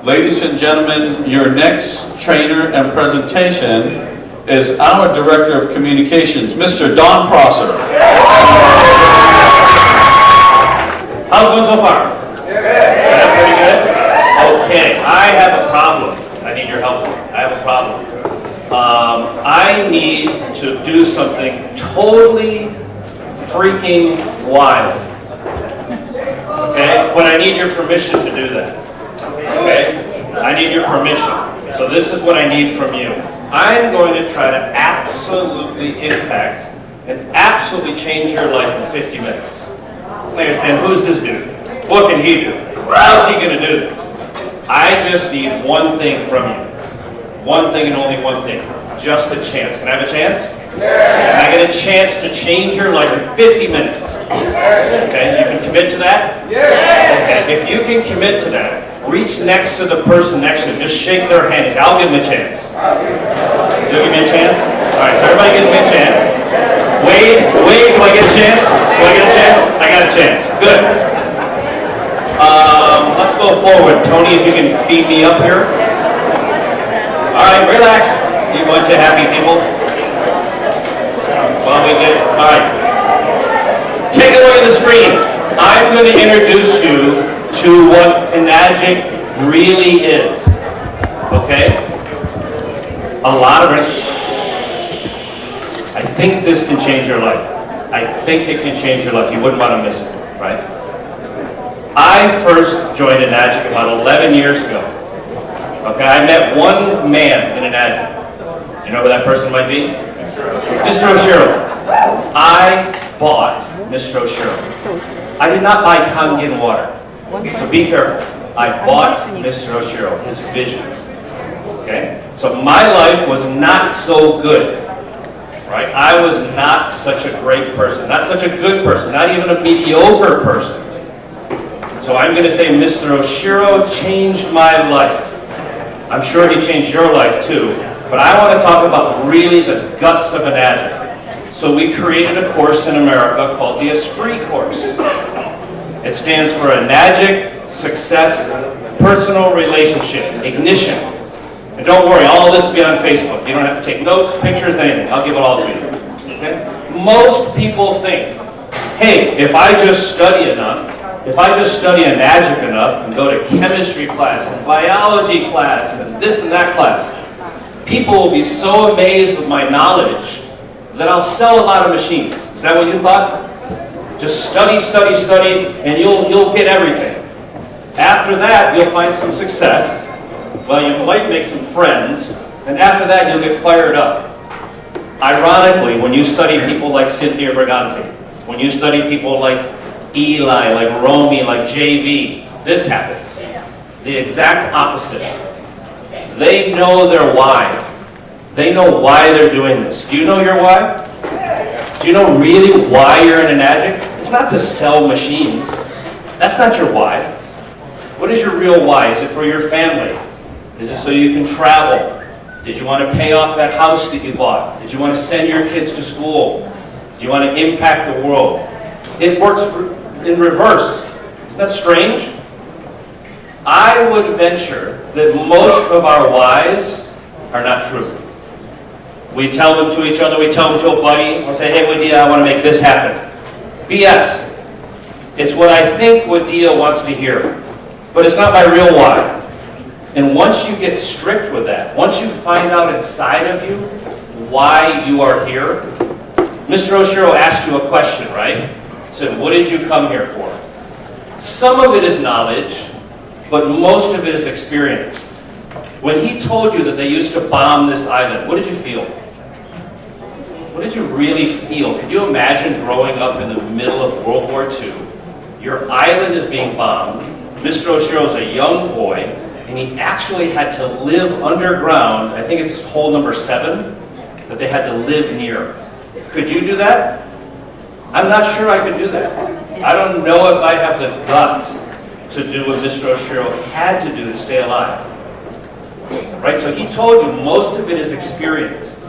Ladies and gentlemen, your next trainer and presentation is our Director of Communications, Mr. Don Prosser. How's it going so far? Yeah, pretty good? Okay, I have a problem. I need your help. I have a problem. I need to do something totally freaking wild. Okay? But I need your permission to do that. Okay? I need your permission. So this is what I need from you. I'm going to try to absolutely impact and absolutely change your life in 50 minutes. I understand, who's this dude? What can he do? How's he going to do this? I just need one thing from you. One thing and only one thing. Just a chance. Can I have a chance? Can I get a chance to change your life in 50 minutes? Okay, you can commit to that? Okay, if you can commit to that, reach next to the person next to you. Just shake their hand. I'll give him a chance. You'll give me a chance? Alright, so everybody gives me a chance. Wade, do I get a chance? Do I get a chance? I got a chance. Good. Let's go forward. Tony, if you can beat me up here. Alright, relax. You bunch of happy people. Well, we did. Alright. Take a look at the screen. I'm going to introduce you to what Enagic really is. Okay? A lot of it. I think this can change your life. I think it can change your life. You wouldn't want to miss it, right? I first joined Enagic about 11 years ago. Okay, I met one man in Enagic. You know who that person might be? Mr. Oshiro. I bought Mr. Oshiro. I did not buy Kangen water. So be careful. I bought Mr. Oshiro, his vision. Okay? So my life was not so good. Right? I was not such a great person, not such a good person, not even a mediocre person. So I'm going to say Mr. Oshiro changed my life. I'm sure he changed your life too. But I want to talk about really the guts of Enagic. So we created a course in America called the Esprit course. It stands for Enagic Success Personal Relationship Ignition. And don't worry, all of this will be on Facebook. You don't have to take notes, pictures, anything. I'll give it all to you. Okay? Most people think, hey, if I just study enough, if I just study Enagic enough and go to chemistry class and biology class and this and that class, people will be so amazed with my knowledge that I'll sell a lot of machines. Is that what you thought? Just study, study, study, and you'll get everything. After that, you'll find some success. Well, you might make some friends, and after that, you'll get fired up. Ironically, when you study people like Cynthia Brigante, when you study people like Eli, like Romy, like JV, this happens. The exact opposite. They know their why. They know why they're doing this. Do you know your why? Do you know really why you're in Enagic? It's not to sell machines. That's not your why. What is your real why? Is it for your family? Is it so you can travel? Did you want to pay off that house that you bought? Did you want to send your kids to school? Do you want to impact the world? It works in reverse. Isn't that strange? I would venture that most of our whys are not true. We tell them to each other, we tell them to a buddy, we'll say, hey Wadia, I want to make this happen. BS. It's what I think Wadia wants to hear. But it's not my real why. And once you get strict with that, once you find out inside of you why you are here, Mr. Oshiro asked you a question, right? He said, what did you come here for? Some of it is knowledge, but most of it is experience. When he told you that they used to bomb this island, what did you feel? What did you really feel? Could you imagine growing up in the middle of World War II? Your island is being bombed. Mr. Oshiro's a young boy, and he actually had to live underground. I think it's hole number 7 that they had to live near. Could you do that? I'm not sure I could do that. I don't know if I have the guts to do what Mr. Oshiro had to do to stay alive. Right, so he told you most of it is experience.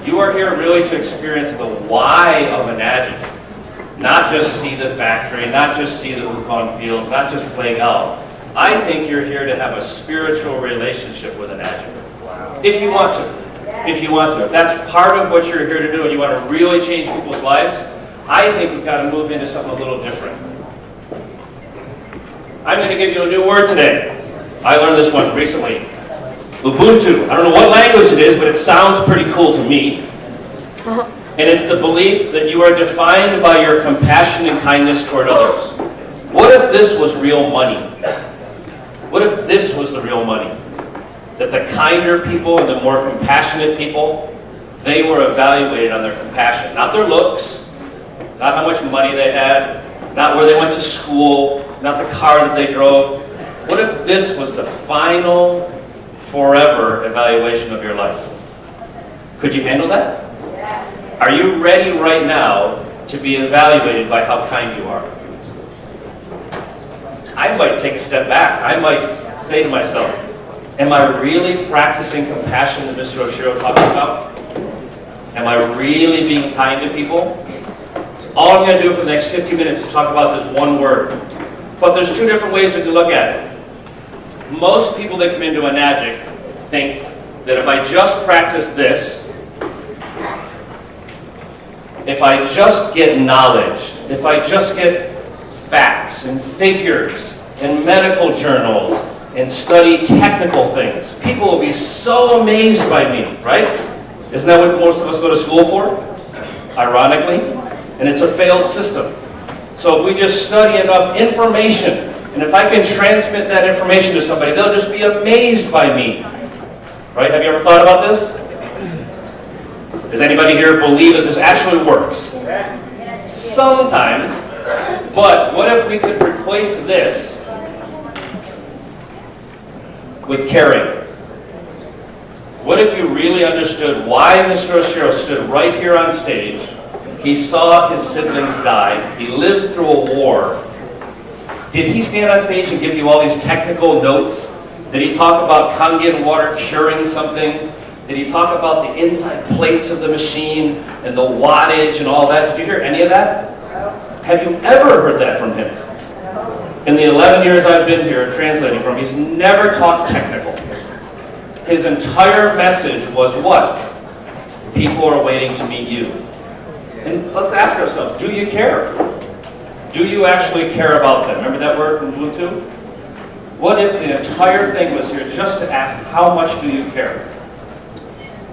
You are here really to experience the why of Enagic. Not just see the factory, not just see the Wukong fields, not just play golf. I think you're here to have a spiritual relationship with an adjunct. If you want to. If you want to. If that's part of what you're here to do and you want to really change people's lives, I think we've got to move into something a little different. I'm going to give you a new word today. I learned this one recently. Ubuntu. I don't know what language it is, but it sounds pretty cool to me. And it's the belief that you are defined by your compassion and kindness toward others. What if this was real money? What if this was the real money? That the kinder people and the more compassionate people, they were evaluated on their compassion. Not their looks, not how much money they had, not where they went to school, not the car that they drove. What if this was the final, forever evaluation of your life? Could you handle that? Are you ready right now to be evaluated by how kind you are? I might take a step back. I might say to myself, am I really practicing compassion that Mr. Oshiro talks about? Am I really being kind to people? So all I'm going to do for the next 50 minutes is talk about this one word. But there's two different ways we can look at it. Most people that come into an adjunct think that if I just practice this, if I just get knowledge, if I just get facts and figures and medical journals and study technical things, people will be so amazed by me, right? Isn't that what most of us go to school for? Ironically. And it's a failed system. So if we just study enough information, and if I can transmit that information to somebody, they'll just be amazed by me. Right? Have you ever thought about this? Does anybody here believe that this actually works? Sometimes. But what if we could replace this with caring? What if you really understood why Mr. Oshiro stood right here on stage? He saw his siblings die. He lived through a war. Did he stand on stage and give you all these technical notes? Did he talk about Kangen water curing something? Did he talk about the inside plates of the machine and the wattage and all that? Did you hear any of that? Have you ever heard that from him? In the 11 years I've been here translating from him, he's never talked technical. His entire message was what? People are waiting to meet you. And let's ask ourselves, do you care? Do you actually care about them? Remember that word in Bluetooth? What if the entire thing was here just to ask, how much do you care?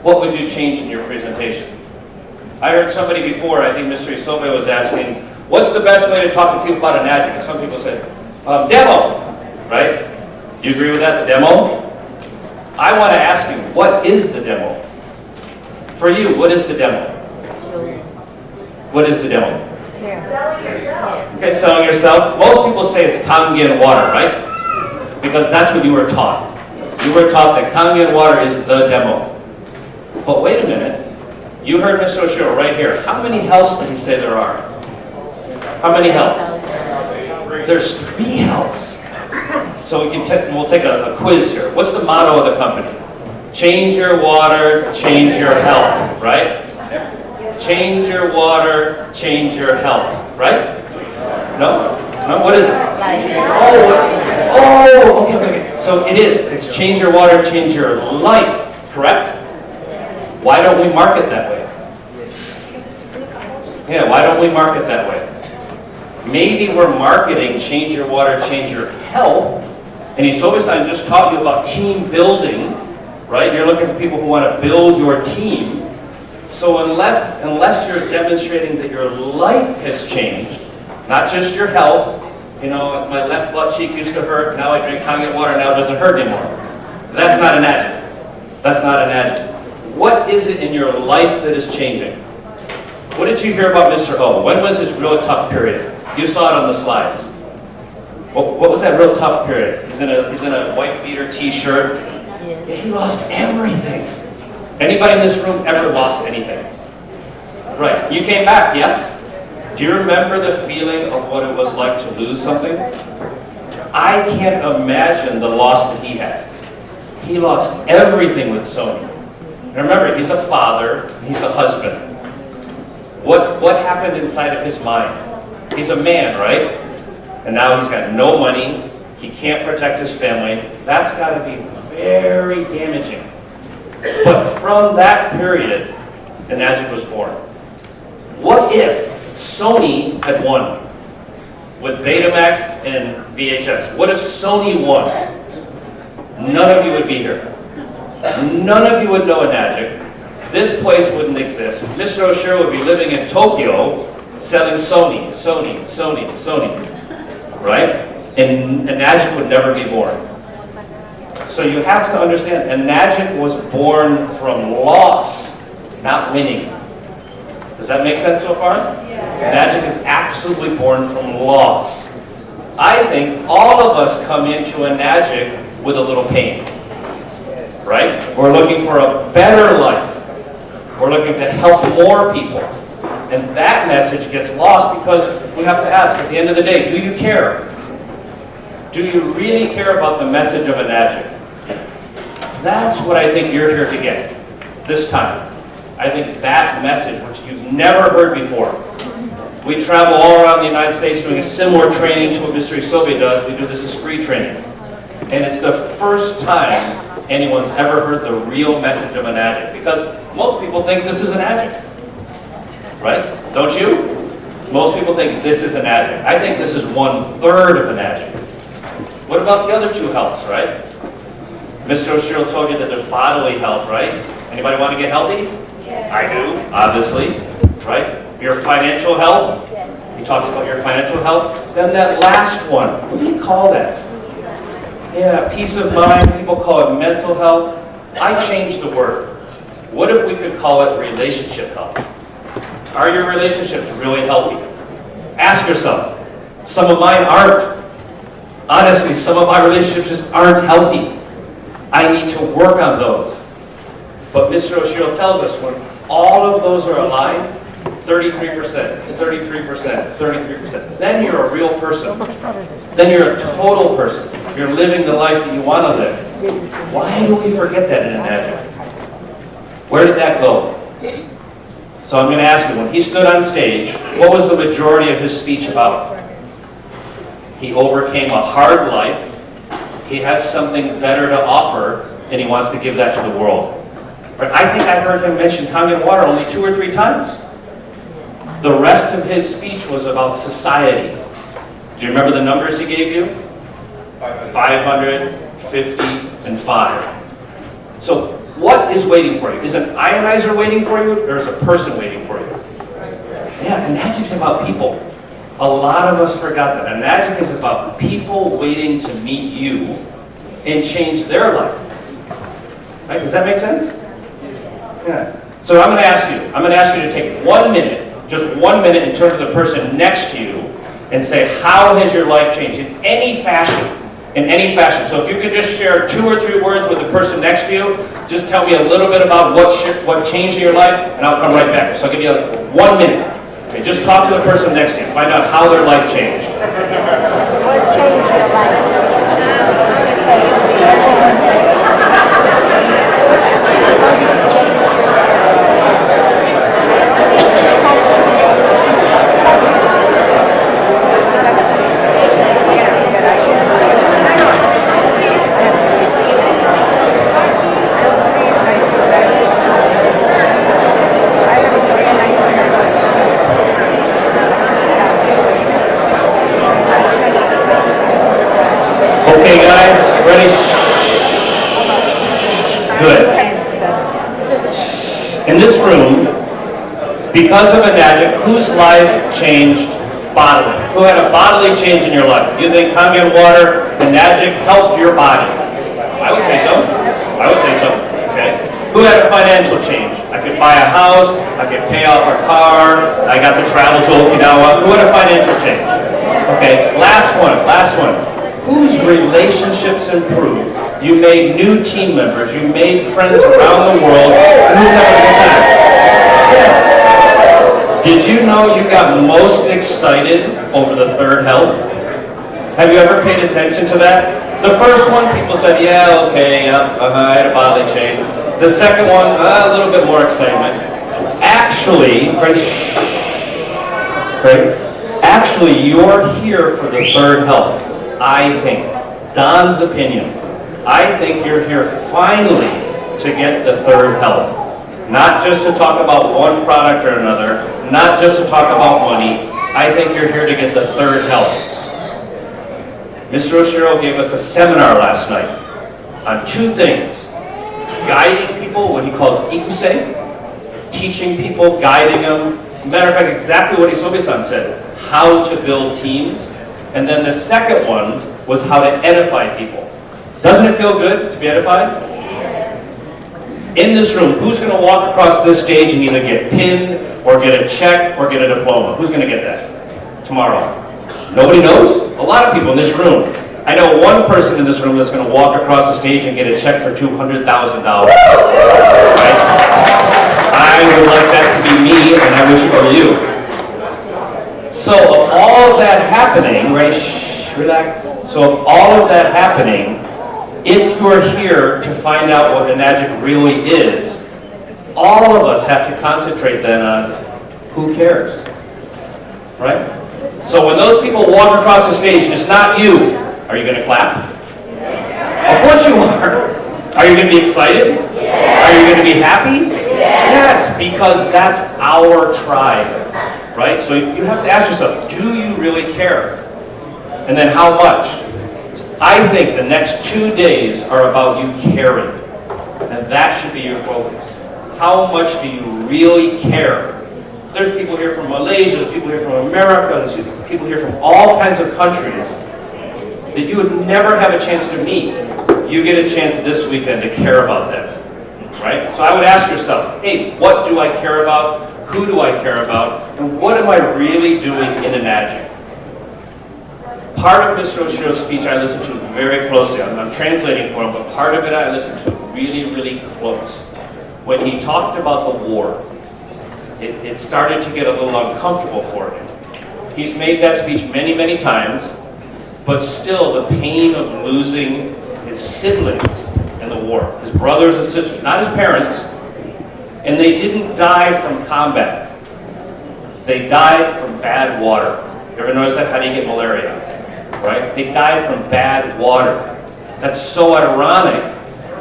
What would you change in your presentation? I heard somebody before, I think Mr. Isobe was asking, what's the best way to talk to people about an adjunct? And some people said, demo, right? Do you agree with that, the demo? I want to ask you, what is the demo? For you, what is the demo? What is the demo? Okay, selling yourself. Most people say it's Kangen water, right? Because that's what you were taught. You were taught that Kangen water is the demo. But wait a minute. You heard Mr. Oshiro right here. How many healths did he say there are? How many healths? There's 3 healths. So we'll take a quiz here. What's the motto of the company? Change your water, change your health, right? Change your water, change your health, right? No? No? What is it? Okay. So it is. It's change your water, change your life, correct? Why don't we market that way? Yeah, why don't we market that way? Maybe we're marketing change your water, change your health, and Isobe-san just taught you about team building, right? You're looking for people who want to build your team. So unless you're demonstrating that your life has changed, not just your health, you know, my left butt cheek used to hurt, now I drink Kangen water, now it doesn't hurt anymore. That's not an adjunct. That's not an adjunct. What is it in your life that is changing? What did you hear about Mr. O? When was his real tough period? You saw it on the slides. What was that real tough period? He's in a wife beater t-shirt. Yeah, he lost everything. Anybody in this room ever lost anything? Right, you came back, yes? Do you remember the feeling of what it was like to lose something? I can't imagine the loss that he had. He lost everything with Sony. And remember, he's a father, he's a husband. What happened inside of his mind? He's a man, right? And now he's got no money, He can't protect his family. That's got to be very damaging. But from that period, Enagic was born. What if Sony had won with Betamax and VHS? What if Sony won? None of you would be here. None of you would know Enagic. This place wouldn't exist. Mr. Oshiro would be living in Tokyo selling Sony, right? And Enagic would never be born. So you have to understand, Enagic was born from loss, not winning. Does that make sense so far? Yeah. Enagic is absolutely born from loss. I think all of us come into Enagic with a little pain, right? We're looking for a better life. We're looking to help more people. And that message gets lost because we have to ask, at the end of the day, do you care? Do you really care about the message of Enagic? That's what I think you're here to get this time. I think that message, which you've never heard before. We travel all around the United States doing a similar training to what Mr. Isobe does. We do this as free training. And it's the first time anyone's ever heard the real message of Enagic, because most people think this is Enagic, right? Don't you? Most people think this is Enagic. I think this is 1/3 of Enagic. What about the other two healths, right? Mr. Oshiro told you that there's bodily health, right? Anybody want to get healthy? Yes. I do, obviously, right? Your financial health. He talks about your financial health. Then that last one, what do you call that? Yeah, peace of mind. People call it mental health. I changed the word. What if we could call it relationship health? Are your relationships really healthy? Ask yourself. Some of mine aren't. Honestly, some of my relationships just aren't healthy. I need to work on those. But Mr. Oshiro tells us when all of those are aligned, 33%, 33%, 33%, then you're a real person. Then you're a total person. You're living the life that you want to live. Why do we forget that in Enagic? Where did that go? So I'm going to ask you, when he stood on stage, what was the majority of his speech about? He overcame a hard life. He has something better to offer, and he wants to give that to the world. Right? I think I heard him mention Kangen water only 2 or 3 times. The rest of his speech was about society. Do you remember the numbers he gave you? 500, 50, and 5. So what is waiting for you? Is an ionizer waiting for you, or is a person waiting for you? Yeah, Enagic's about people. A lot of us forgot that. Enagic is about people waiting to meet you and change their life. Right? Does that make sense? Yeah. So I'm going to ask you to take 1 minute, just 1 minute, and turn to the person next to you and say, how has your life changed in any fashion? In any fashion. So if you could just share 2 or 3 words with the person next to you, just tell me a little bit about what changed in your life, and I'll come right back. So I'll give you 1 minute. Okay, just talk to the person next to you. Find out how their life changed. What changed your life? Okay, guys, ready? Good. In this room, because of Enagic, whose life changed bodily? Who had a bodily change in your life? You think Kangen water, Enagic helped your body? I would say so. I would say so. Okay. Who had a financial change? I could buy a house, I could pay off a car, I got to travel to Okinawa. Who had a financial change? Okay, last one. Whose relationships improved? You made new team members, you made friends around the world, and who's having a good time? Yeah. Did you know you got most excited over the third health? Have you ever paid attention to that? The first one, people said, yeah, okay, yep, I had a bodily change. The second one, a little bit more excitement. Actually, Actually, you're here for the third health, I think. Don's opinion. I think you're here finally to get the third health. Not just to talk about one product or another, not just to talk about money. I think you're here to get the third health. Mr. Oshiro gave us a seminar last night on two things. Guiding people, what he calls ikusei, teaching people, guiding them. Matter of fact, exactly what Isobe-san said, how to build teams. And then the second one was how to edify people. Doesn't it feel good to be edified? In this room, who's going to walk across this stage and either get pinned or get a check or get a diploma? Who's going to get that tomorrow? Nobody knows? A lot of people in this room. I know one person in this room that's going to walk across the stage and get a check for $200,000. Right? I would like that to be me, and I wish it were you. So of all of that happening, right, relax. So of all of that happening, if you're here to find out what Enagic really is, all of us have to concentrate then on who cares, right? So when those people walk across the stage and it's not you, are you going to clap? Of course you are. Are you going to be excited? Are you going to be happy? Yes, because that's our tribe, right? So you have to ask yourself, do you really care? And then how much? I think the next 2 days are about you caring. And that should be your focus. How much do you really care? There's people here from Malaysia, there's people here from America, there's people here from all kinds of countries that you would never have a chance to meet. You get a chance this weekend to care about them, right? So I would ask yourself, hey, what do I care about? Who do I care about? And what am I really doing in Enagic? Part of Mr. Oshiro's speech I listened to very closely. I'm translating for him, but part of it I listened to really, really close. When he talked about the war, it started to get a little uncomfortable for him. He's made that speech many, many times, but still the pain of losing his siblings in the war, his brothers and sisters, not his parents, and they didn't die from combat. They died from bad water. You ever notice that? How do you get malaria? Right? They died from bad water. That's so ironic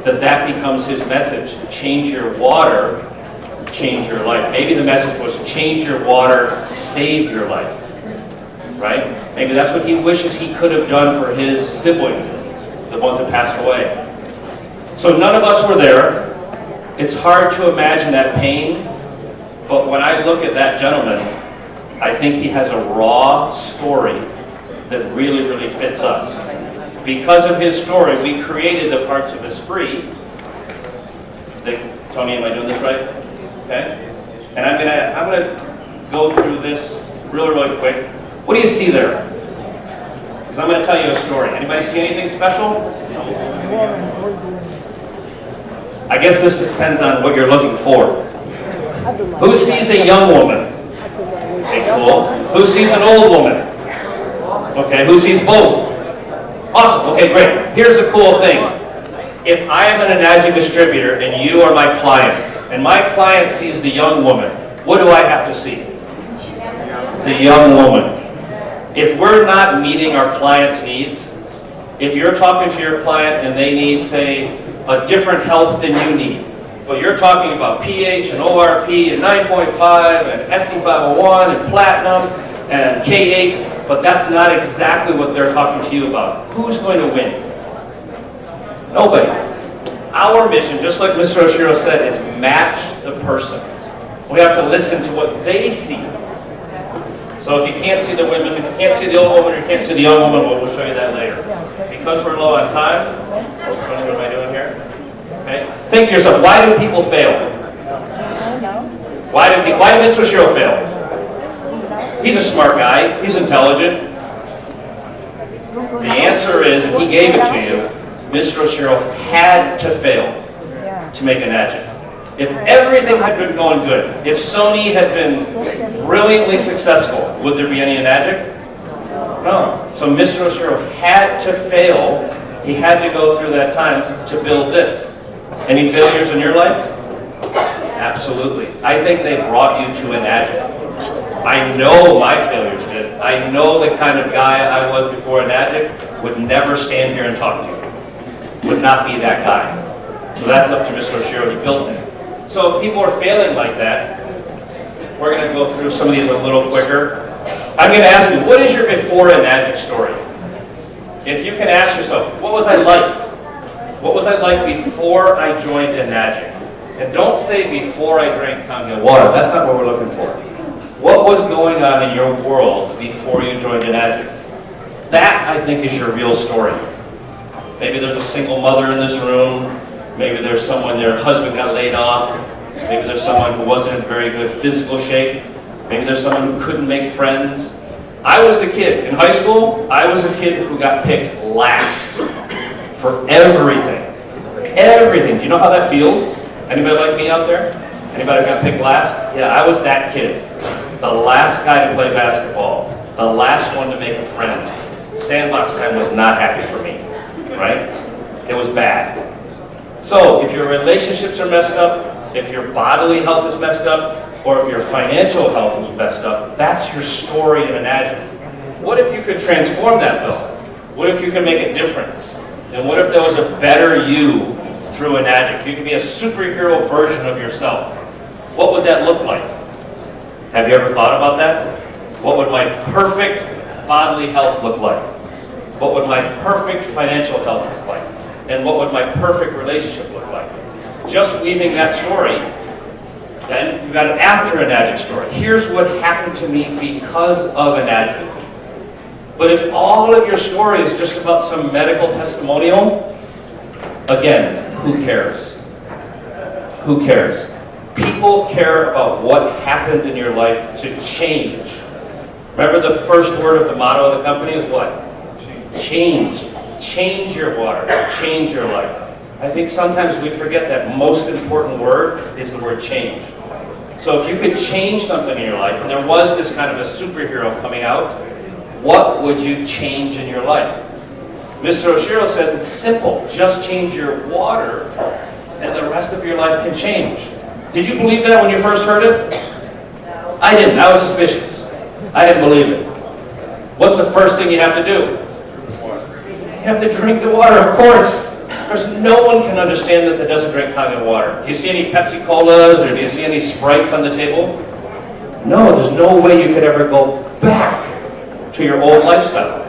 that that becomes his message. Change your water, change your life. Maybe the message was change your water, save your life. Right? Maybe that's what he wishes he could have done for his siblings, the ones that passed away. So none of us were there. It's hard to imagine that pain, but when I look at that gentleman, I think he has a raw story that really, really fits us. Because of his story, we created the parts of Esprit. Tony, am I doing this right? Okay. And I'm gonna go through this really, really quick. What do you see there? Because I'm going to tell you a story. Anybody see anything special? I guess this depends on what you're looking for. Who sees a young woman? Okay, cool. Who sees an old woman? Okay, who sees both? Awesome, okay, great. Here's the cool thing. If I am an Enagic distributor and you are my client, and my client sees the young woman, what do I have to see? The young woman. If we're not meeting our client's needs, if you're talking to your client and they need, say, a different health than you need, but you're talking about pH and ORP and 9.5 and SD501 and platinum and K8, but that's not exactly what they're talking to you about. Who's going to win? Nobody. Our mission, just like Mr. Oshiro said, is match the person. We have to listen to what they see. So if you can't see the women, if you can't see the old woman, or you can't see the young woman, we'll show you that later. Because we're low on time, what am I doing here? Okay. Think to yourself, why do people fail? Why did Mr. Oshiro fail? He's a smart guy, he's intelligent. The answer is, and he gave it to you, Mr. Oshiro had to fail to make Enagic. If everything had been going good, if Sony had been brilliantly successful, would there be any Enagic? No. So Mr. Oshiro had to fail. He had to go through that time to build this. Any failures in your life? Absolutely. I think they brought you to Enagic. I know my failures did. I know the kind of guy I was before Enagic. would never stand here and talk to you. Would not be that guy. So that's up to Mr. Oshiro. He built it. So if people are failing like that, we're going to go through some of these a little quicker. I'm going to ask you, what is your before Enagic story? If you can ask yourself, what was I like? What was I like before I joined Enagic? And don't say before I drank Kangen water. That's not what we're looking for. What was going on in your world before you joined Enagic? That, I think, is your real story. Maybe there's a single mother in this room. Maybe there's someone, their husband got laid off. Maybe there's someone who wasn't in very good physical shape. Maybe there's someone who couldn't make friends. I was the kid. In high school, I was a kid who got picked last for everything. Everything. Do you know how that feels? Anybody like me out there? Anybody who got picked last? Yeah, I was that kid. The last guy to play basketball. The last one to make a friend. Sandbox time was not happy for me, right? It was bad. So, if your relationships are messed up, if your bodily health is messed up, or if your financial health is messed up, that's your story in Enagic. What if you could transform that though? What if you could make a difference? And what if there was a better you through Enagic? You could be a superhero version of yourself. What would that look like? Have you ever thought about that? What would my perfect bodily health look like? What would my perfect financial health look like? And what would my perfect relationship look like? Just weaving that story, then you've got an after Enagic story. Here's what happened to me because of Enagic. But if all of your story is just about some medical testimonial, again, who cares? Who cares? People care about what happened in your life to change. Remember the first word of the motto of the company is what? Change. Change your water. Change your life. I think sometimes we forget that most important word is the word change. So if you could change something in your life, and there was this kind of a superhero coming out, what would you change in your life? Mr. Oshiro says it's simple. Just change your water, and the rest of your life can change. Did you believe that when you first heard it? No. I didn't. I was suspicious. I didn't believe it. What's the first thing you have to do? You have to drink the water, of course. There's no one can understand that doesn't drink Kangen water. Do you see any Pepsi Colas or do you see any Sprites on the table? No, there's no way you could ever go back to your old lifestyle.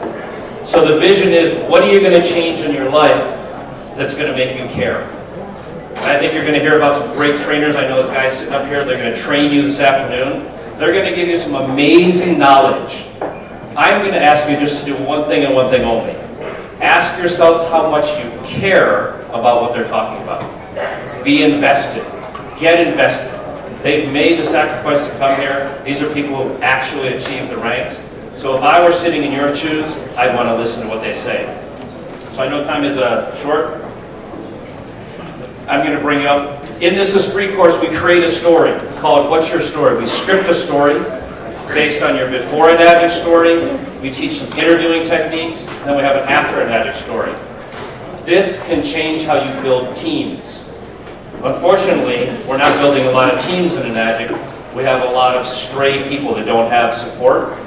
So the vision is, what are you going to change in your life that's going to make you care? And I think you're going to hear about some great trainers. I know those guys sitting up here, they're going to train you this afternoon. They're going to give you some amazing knowledge. I'm going to ask you just to do one thing and one thing only. Ask yourself how much you care about what they're talking about. Be invested. Get invested. They've made the sacrifice to come here. These are people who have actually achieved the ranks. So if I were sitting in your shoes, I'd want to listen to what they say. So I know time is short. I'm going to bring you up. In this Esprit course, we create a story called What's Your Story? We script a story based on your before Enagic story. We teach some interviewing techniques, and then we have an after Enagic story. This can change how you build teams. Unfortunately, we're not building a lot of teams in Enagic. We have a lot of stray people that don't have support.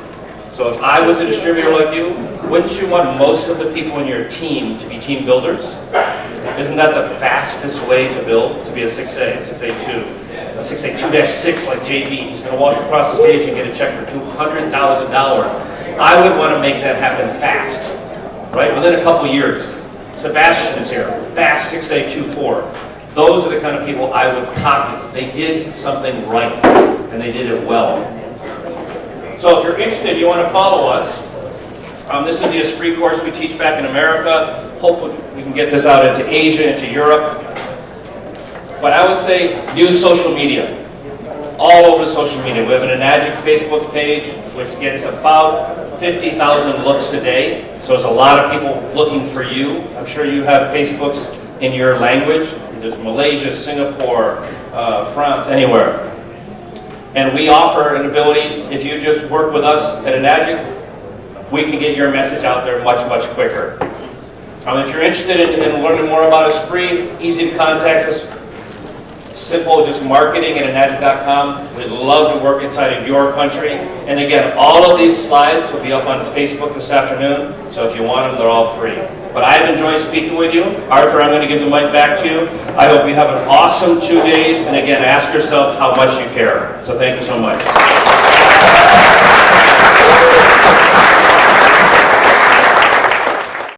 So if I was a distributor like you, wouldn't you want most of the people in your team to be team builders? Isn't that the fastest way to build? To be a 6A, 6A2. A 6A2-6 like JB. He's going to walk across the stage and get a check for $200,000. I would want to make that happen fast, right? Within a couple years. Sebastian is here. Fast 6A24. Those are the kind of people I would copy. They did something right, and they did it well. So if you're interested, you want to follow us. This is the Esprit course we teach back in America. Hopefully we can get this out into Asia, into Europe. But I would say use social media. All over social media. We have an Enagic Facebook page, which gets about 50,000 looks a day. So there's a lot of people looking for you. I'm sure you have Facebooks in your language. There's Malaysia, Singapore, France, anywhere. And we offer an ability, if you just work with us at Enagic, we can get your message out there much, much quicker. If you're interested in learning more about Esprit, easy to contact us. simple, just marketing@enagic.com. We'd love to work inside of your country. And again, all of these slides will be up on Facebook this afternoon, so if you want them, they're all free. But I've enjoyed speaking with you. Arthur, I'm going to give the mic back to you. I hope you have an awesome 2 days, and again, ask yourself how much you care. So thank you so much.